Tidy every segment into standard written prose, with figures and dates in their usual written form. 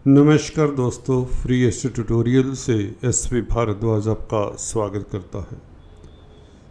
नमस्कार दोस्तों, free astro tutorial से एसवी भारद्वाज आपका स्वागत करता है।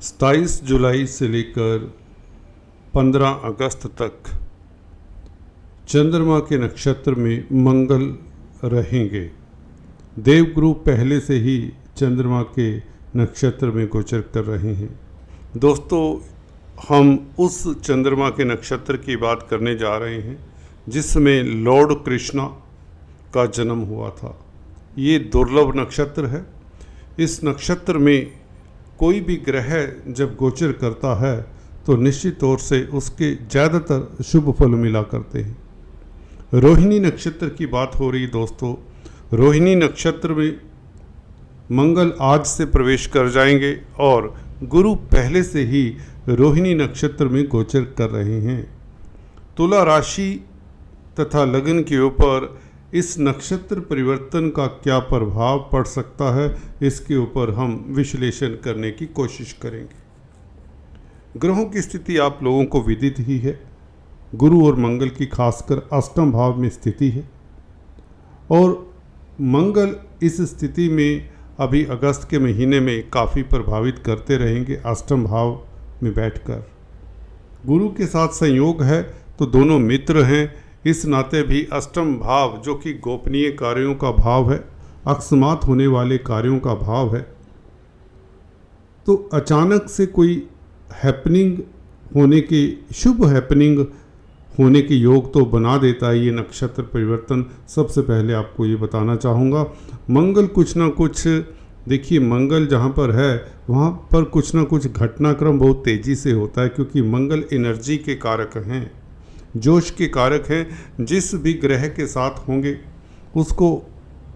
27 जुलाई से लेकर 15 अगस्त तक चंद्रमा के नक्षत्र में मंगल रहेंगे। देवगुरु पहले से ही चंद्रमा के नक्षत्र में गोचर कर रहे हैं। दोस्तों, हम उस चंद्रमा के नक्षत्र की बात करने जा रहे हैं जिसमें लॉर्ड कृष्णा का जन्म हुआ था। ये दुर्लभ नक्षत्र है। इस नक्षत्र में कोई भी ग्रह जब गोचर करता है तो निश्चित तौर से उसके ज़्यादातर शुभ फल मिला करते हैं। रोहिणी नक्षत्र की बात हो रही दोस्तों। रोहिणी नक्षत्र में मंगल आज से प्रवेश कर जाएंगे और गुरु पहले से ही रोहिणी नक्षत्र में गोचर कर रहे हैं। तुला राशि तथा लग्न के ऊपर इस नक्षत्र परिवर्तन का क्या प्रभाव पड़ सकता है, इसके ऊपर हम विश्लेषण करने की कोशिश करेंगे। ग्रहों की स्थिति आप लोगों को विदित ही है। गुरु और मंगल की खासकर अष्टम भाव में स्थिति है और मंगल इस स्थिति में अभी अगस्त के महीने में काफ़ी प्रभावित करते रहेंगे अष्टम भाव में बैठकर। गुरु के साथ संयोग है तो दोनों मित्र हैं, इस नाते भी अष्टम भाव जो कि गोपनीय कार्यों का भाव है, अकस्मात होने वाले कार्यों का भाव है, तो अचानक से कोई हैपनिंग होने के शुभ हैपनिंग होने के योग तो बना देता है ये नक्षत्र परिवर्तन। सबसे पहले आपको ये बताना चाहूँगा, मंगल कुछ ना कुछ, देखिए मंगल जहाँ पर है वहाँ पर कुछ ना कुछ घटनाक्रम बहुत तेज़ी से होता है, क्योंकि मंगल एनर्जी के कारक हैं, जोश के कारक हैं। जिस भी ग्रह के साथ होंगे उसको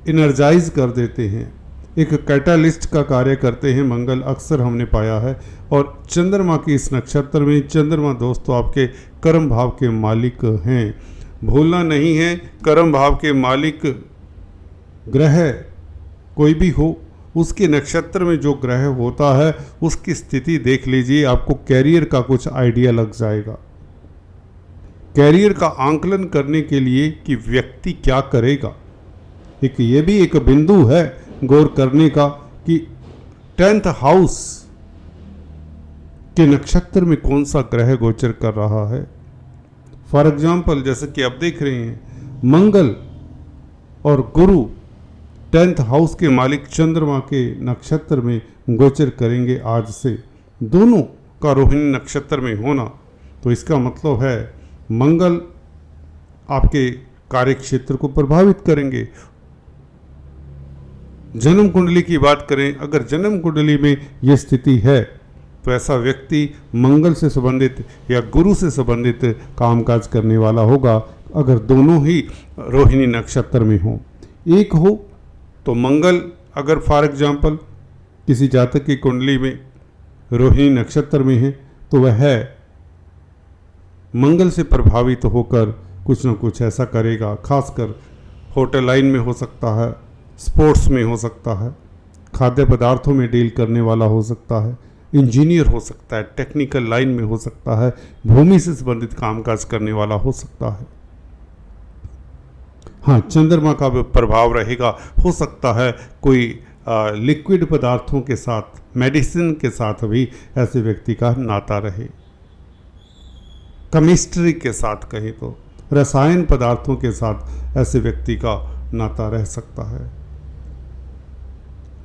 एनर्जाइज कर देते हैं, एक कैटालिस्ट का कार्य करते हैं मंगल, अक्सर हमने पाया है। और चंद्रमा की इस नक्षत्र में, चंद्रमा दोस्तों आपके कर्म भाव के मालिक हैं, भूलना नहीं है। कर्म भाव के मालिक ग्रह कोई भी हो, उसके नक्षत्र में जो ग्रह होता है उसकी स्थिति देख लीजिए, आपको कैरियर का कुछ आइडिया लग जाएगा। कैरियर का आंकलन करने के लिए कि व्यक्ति क्या करेगा, एक ये भी एक बिंदु है गौर करने का कि 10th हाउस के नक्षत्र में कौन सा ग्रह गोचर कर रहा है। फॉर एग्जाम्पल, जैसे कि आप देख रहे हैं मंगल और गुरु 10th हाउस के मालिक चंद्रमा के नक्षत्र में गोचर करेंगे आज से। दोनों का रोहिणी नक्षत्र में होना, तो इसका मतलब है मंगल आपके कार्य क्षेत्र को प्रभावित करेंगे। जन्म कुंडली की बात करें, अगर जन्म कुंडली में यह स्थिति है तो ऐसा व्यक्ति मंगल से संबंधित या गुरु से संबंधित कामकाज करने वाला होगा। अगर दोनों ही रोहिणी नक्षत्र में हो, एक हो तो मंगल अगर फॉर एग्जाम्पल किसी जातक की कुंडली में रोहिणी नक्षत्र में है तो वह है मंगल से प्रभावित होकर कुछ न कुछ ऐसा करेगा। खासकर होटल लाइन में हो सकता है, स्पोर्ट्स में हो सकता है, खाद्य पदार्थों में डील करने वाला हो सकता है, इंजीनियर हो सकता है, टेक्निकल लाइन में हो सकता है, भूमि से संबंधित कामकाज करने वाला हो सकता है। हाँ, चंद्रमा का भी प्रभाव रहेगा। हो सकता है कोई लिक्विड पदार्थों के साथ, मेडिसिन के साथ भी ऐसे व्यक्ति का नाता रहे। केमिस्ट्री के साथ कहें तो रसायन पदार्थों के साथ ऐसे व्यक्ति का नाता रह सकता है।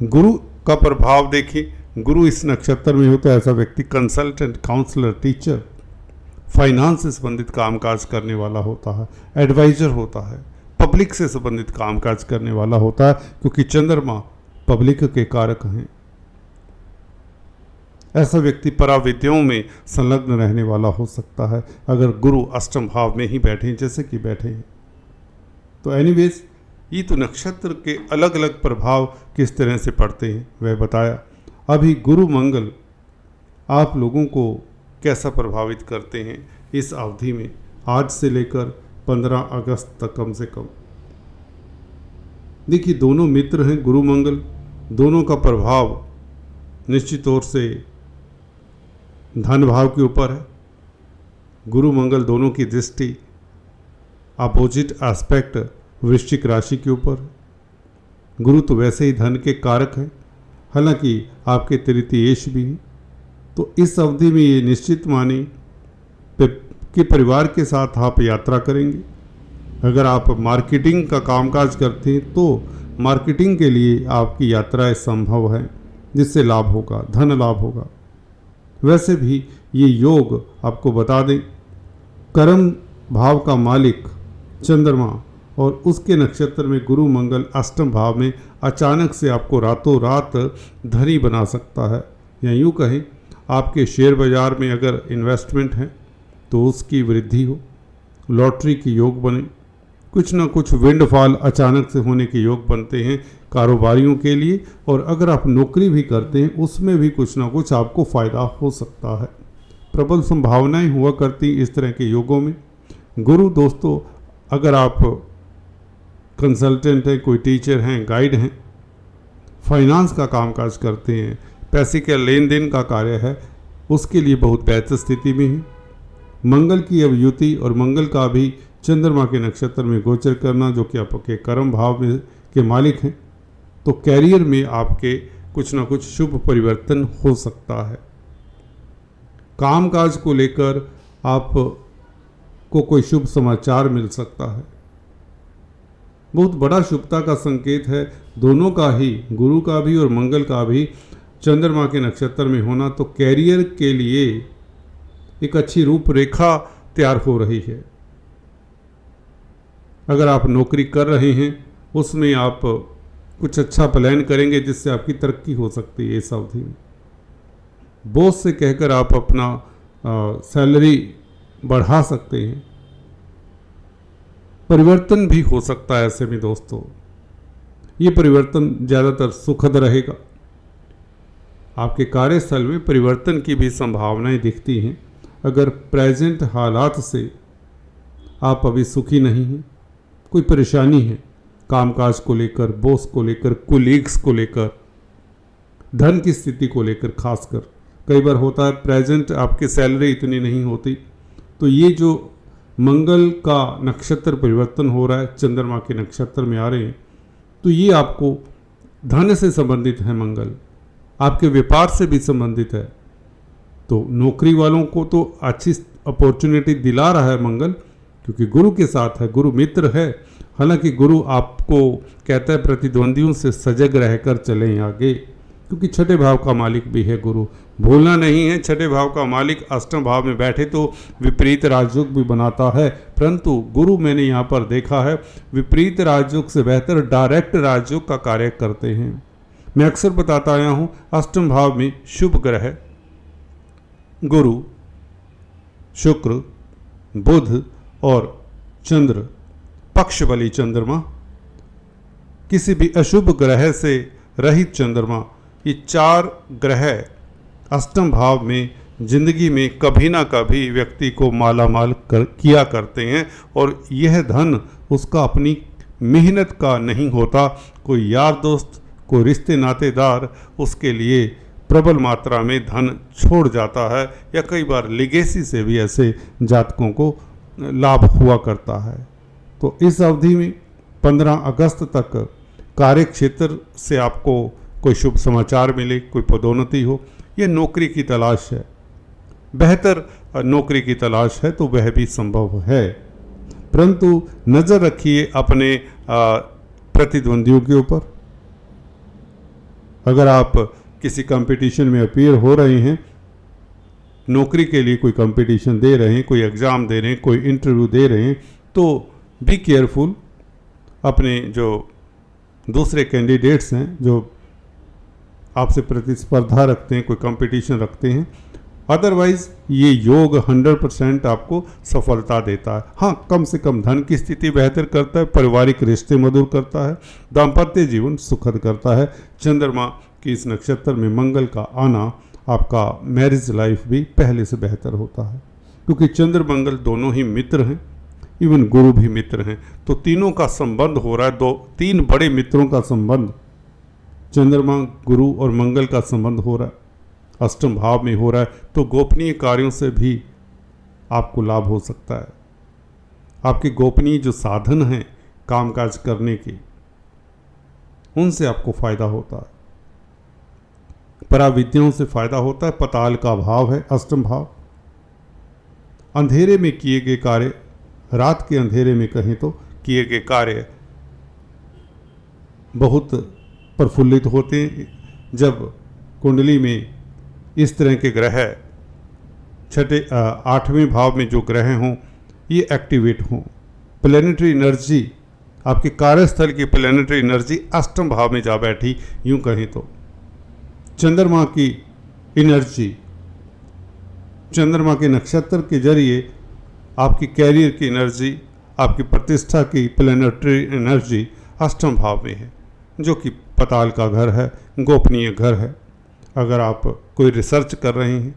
गुरु का प्रभाव देखिए, गुरु इस नक्षत्र में हो तो ऐसा व्यक्ति कंसल्टेंट, काउंसलर, टीचर, फाइनेंस से संबंधित कामकाज करने वाला होता है, एडवाइजर होता है, पब्लिक से संबंधित कामकाज करने वाला होता है, क्योंकि चंद्रमा पब्लिक के कारक हैं। ऐसा व्यक्ति पराविद्याओं में संलग्न रहने वाला हो सकता है अगर गुरु अष्टम भाव में ही बैठे जैसे कि बैठे हैं। तो एनीवेज, ये तो नक्षत्र के अलग अलग प्रभाव किस तरह से पड़ते हैं वह बताया। अभी गुरु मंगल आप लोगों को कैसा प्रभावित करते हैं इस अवधि में, आज से लेकर 15 अगस्त तक कम से कम। देखिए, दोनों मित्र हैं गुरु मंगल, दोनों का प्रभाव निश्चित तौर से धन भाव के ऊपर है। गुरु मंगल दोनों की दृष्टि अपोजिट एस्पेक्ट वृश्चिक राशि के ऊपर। गुरु तो वैसे ही धन के कारक हैं, हालांकि आपके तृतीयेश भी हैं। तो इस अवधि में ये निश्चित माने कि परिवार के साथ आप यात्रा करेंगे। अगर आप मार्केटिंग का कामकाज करते हैं तो मार्केटिंग के लिए आपकी यात्राएं संभव है, जिससे लाभ होगा, धन लाभ होगा। वैसे भी ये योग आपको बता दें, कर्म भाव का मालिक चंद्रमा और उसके नक्षत्र में गुरु मंगल अष्टम भाव में अचानक से आपको रातों रात धनी बना सकता है। या यूँ कहें, आपके शेयर बाजार में अगर इन्वेस्टमेंट है तो उसकी वृद्धि हो, लॉटरी के योग बने, कुछ ना कुछ विंडफॉल अचानक से होने के योग बनते हैं कारोबारियों के लिए। और अगर आप नौकरी भी करते हैं उसमें भी कुछ ना कुछ आपको फ़ायदा हो सकता है। प्रबल संभावनाएं हुआ करती इस तरह के योगों में। गुरु दोस्तों, अगर आप कंसल्टेंट हैं, कोई टीचर हैं, गाइड हैं, फाइनेंस का कामकाज करते हैं, पैसे के लेन देन का कार्य है, उसके लिए बहुत बेहतर स्थिति में है। मंगल की अब युति और मंगल का भी चंद्रमा के नक्षत्र में गोचर करना, जो कि आपके कर्म भाव में के मालिक हैं, तो कैरियर में आपके कुछ ना कुछ शुभ परिवर्तन हो सकता है। कामकाज को लेकर आपको कोई शुभ समाचार मिल सकता है। बहुत बड़ा शुभता का संकेत है दोनों का ही, गुरु का भी और मंगल का भी चंद्रमा के नक्षत्र में होना। तो कैरियर के लिए एक अच्छी रूपरेखा तैयार हो रही है। अगर आप नौकरी कर रहे हैं उसमें आप कुछ अच्छा प्लान करेंगे जिससे आपकी तरक्की हो सकती है इस अवधि में। बॉस से कहकर आप अपना सैलरी बढ़ा सकते हैं। परिवर्तन भी हो सकता है ऐसे में दोस्तों। ये परिवर्तन ज़्यादातर सुखद रहेगा। आपके कार्यस्थल में परिवर्तन की भी संभावनाएं दिखती हैं। अगर प्रेजेंट हालात से आप अभी सुखी नहीं हैं, कोई परेशानी है कामकाज को लेकर, बॉस को लेकर, कोलीग्स को लेकर, धन की स्थिति को लेकर, खासकर कई बार होता है प्रेजेंट आपकी सैलरी इतनी नहीं होती, तो ये जो मंगल का नक्षत्र परिवर्तन हो रहा है, चंद्रमा के नक्षत्र में आ रहे हैं, तो ये आपको धन से संबंधित है। मंगल आपके व्यापार से भी संबंधित है। तो नौकरी वालों को तो अच्छी अपॉर्चुनिटी दिला रहा है मंगल, क्योंकि गुरु के साथ है, गुरु मित्र है। हालांकि गुरु आपको कहता है प्रतिद्वंदियों से सजग रहकर चलें आगे, क्योंकि छठे भाव का मालिक भी है गुरु। भूलना नहीं है, छठे भाव का मालिक अष्टम भाव में बैठे तो विपरीत राजयोग भी बनाता है, परंतु गुरु मैंने यहाँ पर देखा है विपरीत राजयोग से बेहतर डायरेक्ट राजयोग का कार्य करते हैं। मैं अक्सर बताता आया हूँ, अष्टम भाव में शुभ ग्रह गुरु, शुक्र, बुध और चंद्र, पक्ष बली चंद्रमा, किसी भी अशुभ ग्रह से रहित चंद्रमा, ये चार ग्रह अष्टम भाव में जिंदगी में कभी ना कभी व्यक्ति को मालामाल किया करते हैं। और यह धन उसका अपनी मेहनत का नहीं होता। कोई यार दोस्त, कोई रिश्ते नातेदार उसके लिए प्रबल मात्रा में धन छोड़ जाता है, या कई बार लिगेसी से भी ऐसे जातकों को लाभ हुआ करता है। तो इस अवधि में 15 अगस्त तक कार्य क्षेत्र से आपको कोई शुभ समाचार मिले, कोई पदोन्नति हो, यह नौकरी की तलाश है, बेहतर नौकरी की तलाश है, तो वह भी संभव है। परंतु नज़र रखिए अपने प्रतिद्वंदियों के ऊपर। अगर आप किसी कंपटीशन में अपीयर हो रहे हैं, नौकरी के लिए कोई कंपटीशन दे रहे हैं, कोई एग्ज़ाम दे रहे हैं, कोई इंटरव्यू दे रहे हैं, तो बी केयरफुल। अपने जो दूसरे कैंडिडेट्स हैं, जो आपसे प्रतिस्पर्धा रखते हैं, कोई कंपटीशन रखते हैं, अदरवाइज़ ये योग 100% आपको सफलता देता है। हाँ, कम से कम धन की स्थिति बेहतर करता है, पारिवारिक रिश्ते मधुर करता है, दाम्पत्य जीवन सुखद करता है। चंद्रमा की इस नक्षत्र में मंगल का आना आपका मैरिज लाइफ भी पहले से बेहतर होता है, क्योंकि चंद्र मंगल दोनों ही मित्र हैं, इवन गुरु भी मित्र हैं। तो तीनों का संबंध हो रहा है, 3 बड़े मित्रों का संबंध, चंद्रमा, गुरु और मंगल का संबंध हो रहा है, अष्टम भाव में हो रहा है। तो गोपनीय कार्यों से भी आपको लाभ हो सकता है। आपके गोपनीय जो साधन हैं, कामकाज करने की, उनसे आपको फायदा होता है। पराविद्याओं से फायदा होता है। पताल का भाव है अष्टम भाव। अंधेरे में किए गए कार्य, रात के अंधेरे में कहें तो किए गए कार्य बहुत प्रफुल्लित होते हैं। जब कुंडली में इस तरह के ग्रह 8वें भाव में जो ग्रह हों ये एक्टिवेट हों, प्लैनेटरी एनर्जी, आपके कार्यस्थल की प्लैनेटरी एनर्जी अष्टम भाव में जा बैठी, यूं कहें तो चंद्रमा की एनर्जी, चंद्रमा के नक्षत्र के जरिए आपकी कैरियर की एनर्जी, आपकी प्रतिष्ठा की प्लैनेटरी एनर्जी अष्टम भाव में है, जो कि पताल का घर है, गोपनीय घर है। अगर आप कोई रिसर्च कर रहे हैं,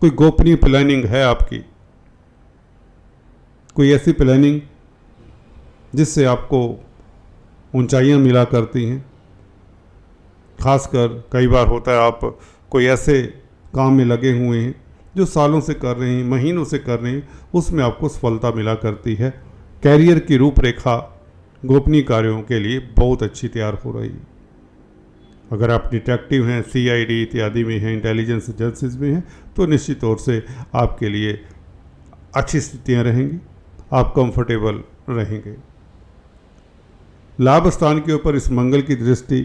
कोई गोपनीय प्लानिंग है आपकी, कोई ऐसी प्लानिंग जिससे आपको ऊंचाइयां मिला करती हैं, खासकर कई बार होता है आप कोई ऐसे काम में लगे हुए हैं जो सालों से कर रहे हैं, महीनों से कर रहे हैं, उसमें आपको सफलता मिला करती है। कैरियर की रूपरेखा गोपनीय कार्यों के लिए बहुत अच्छी तैयार हो रही है। अगर आप डिटेक्टिव हैं, सीआईडी इत्यादि में हैं, इंटेलिजेंस एजेंसीज में हैं, तो निश्चित तौर से आपके लिए अच्छी स्थितियां रहेंगी, आप कंफर्टेबल रहेंगे। लाभ स्थान के ऊपर इस मंगल की दृष्टि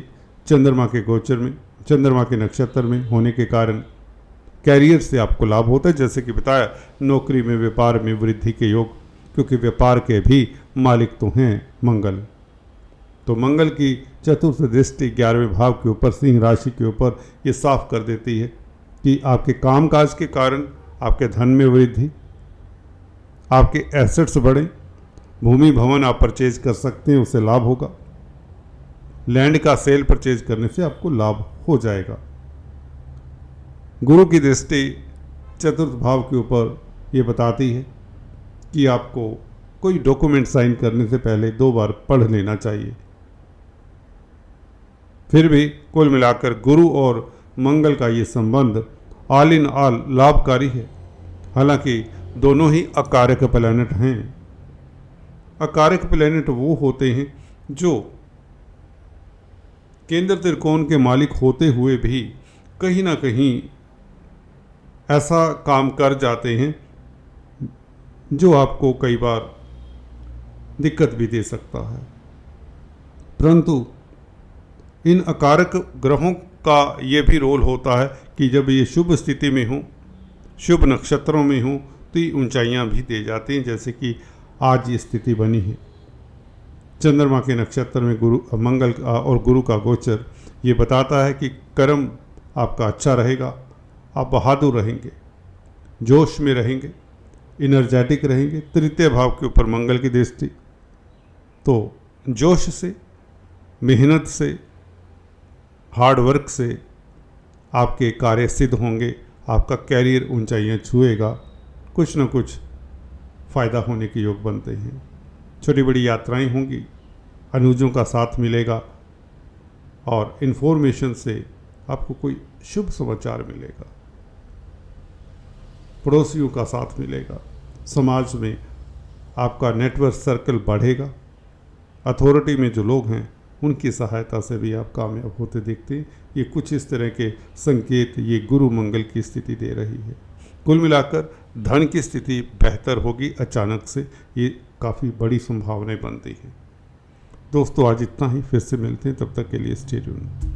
चंद्रमा के गोचर में, चंद्रमा के नक्षत्र में होने के कारण कैरियर से आपको लाभ होता है। जैसे कि बताया, नौकरी में, व्यापार में वृद्धि के योग, क्योंकि व्यापार के भी मालिक तो हैं मंगल। तो मंगल की चतुर्थ दृष्टि 11वें भाव के ऊपर, सिंह राशि के ऊपर, ये साफ कर देती है कि आपके कामकाज के कारण आपके धन में वृद्धि, आपके एसेट्स बढ़ें, भूमि भवन आप परचेज कर सकते हैं, उससे लाभ होगा। लैंड का सेल परचेज करने से आपको लाभ हो जाएगा। गुरु की दृष्टि चतुर्थ भाव के ऊपर ये बताती है कि आपको कोई डॉक्यूमेंट साइन करने से पहले 2 बार पढ़ लेना चाहिए। फिर भी कुल मिलाकर गुरु और मंगल का ये संबंध ऑल इन ऑल लाभकारी है। हालांकि दोनों ही अकारक प्लैनेट हैं। अकारक प्लैनेट वो होते हैं जो केंद्र त्रिकोण के मालिक होते हुए भी कहीं ना कहीं ऐसा काम कर जाते हैं जो आपको कई बार दिक्कत भी दे सकता है। परंतु इन अकारक ग्रहों का ये भी रोल होता है कि जब ये शुभ स्थिति में हों, शुभ नक्षत्रों में हों, तो ये ऊंचाइयां भी दे जाती हैं। जैसे कि आज ये स्थिति बनी है, चंद्रमा के नक्षत्र में मंगल और गुरु का गोचर ये बताता है कि कर्म आपका अच्छा रहेगा, आप बहादुर रहेंगे, जोश में रहेंगे, इनर्जेटिक रहेंगे। तृतीय भाव के ऊपर मंगल की दृष्टि, तो जोश से, मेहनत से, हार्ड वर्क से आपके कार्य सिद्ध होंगे, आपका कैरियर ऊंचाइयां छुएगा, कुछ न कुछ फ़ायदा होने के योग बनते हैं। छोटी बड़ी यात्राएं होंगी, अनुजों का साथ मिलेगा और इन्फॉर्मेशन से आपको कोई शुभ समाचार मिलेगा, पड़ोसियों का साथ मिलेगा, समाज में आपका नेटवर्क सर्कल बढ़ेगा, अथॉरिटी में जो लोग हैं उनकी सहायता से भी आप कामयाब होते दिखते हैं। ये कुछ इस तरह के संकेत ये गुरु मंगल की स्थिति दे रही है। कुल मिलाकर धन की स्थिति बेहतर होगी अचानक से, ये काफ़ी बड़ी संभावनाएं बनती हैं। दोस्तों आज इतना ही, फिर से मिलते हैं, तब तक के लिए स्टे ट्यून्ड।